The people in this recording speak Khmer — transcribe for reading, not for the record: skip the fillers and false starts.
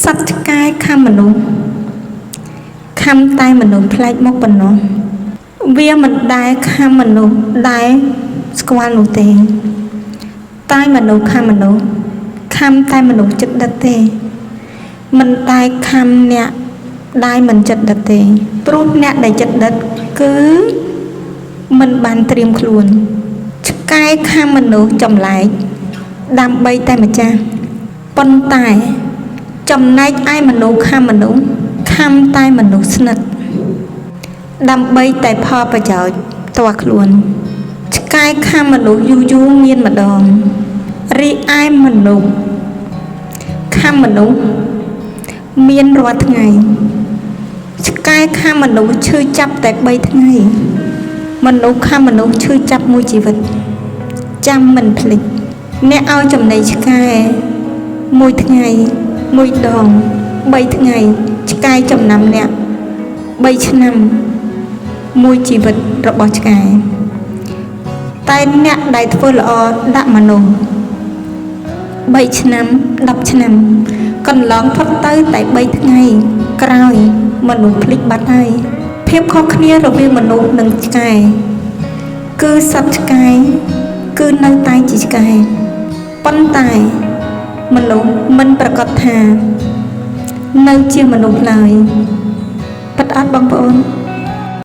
សត្វឆ្កែខំមនុស្សខំតែមនុស្សផ្លែកមកប៉ុណ្ណោះវាមិនដែលខំមនុស្សដែលស្គាល់នោះទេតែមនុស្សខំមនុស្សខំតែមនុស្សចិត្តដិតទេមិនដែលខំអ្នកដែលមិនចិត្តដិតទេព្រោះអ្នកដែលចិត្តដិតគឺមិនបានត្រៀមខ្លួនឆ្កែខំមនុស្សចម្លែកដើម្បីតែម្ចាស់ប៉ុន្តែចំណែកឯមនុស្សខំមនុស្សខំតែមនុស្សស្និទ្ធដើម្បីតែផលប្រយោជន៍ផ្ទាល់ខ្លួនឆ្កែខំមនុស្សយូរមានម្ដងរីឯមនុស្សខំមនុស្សមានរាល់ថ្ងៃឆ្កែខំមនុស្សឈឺចាប់តែ3ថ្ងៃមនុស្សខំមនុស្សឈឺចាប់មួយជីវិតចាំមិនភ្លេចអ្នកឲ្យចំណីឆ្កែមួយថ្ងៃមួយដង3ថ្ងៃឆ្កែចំណាំអ្នក3ឆ្នាំមួយជីវិតរបស់ឆ្កែតែអ្នកដែលធ្វើល្អដាក់មនុស្ស3ឆ្នាំ10ឆ្នាំកន្លងផុតទៅតែ3ថ្ងៃក្រោយមនុស្សភ្លេចបាត់ហើយភាពខុសគ្នារវាងមនុស្សនិងឆ្កែគឺសត្វឆ្កែគឺនៅតែជាឆ្កែប៉ុន្តែមនុស្សមិនប្រកាសថានៅជាមនុស្សឡើយពិតអត់បងប្អូន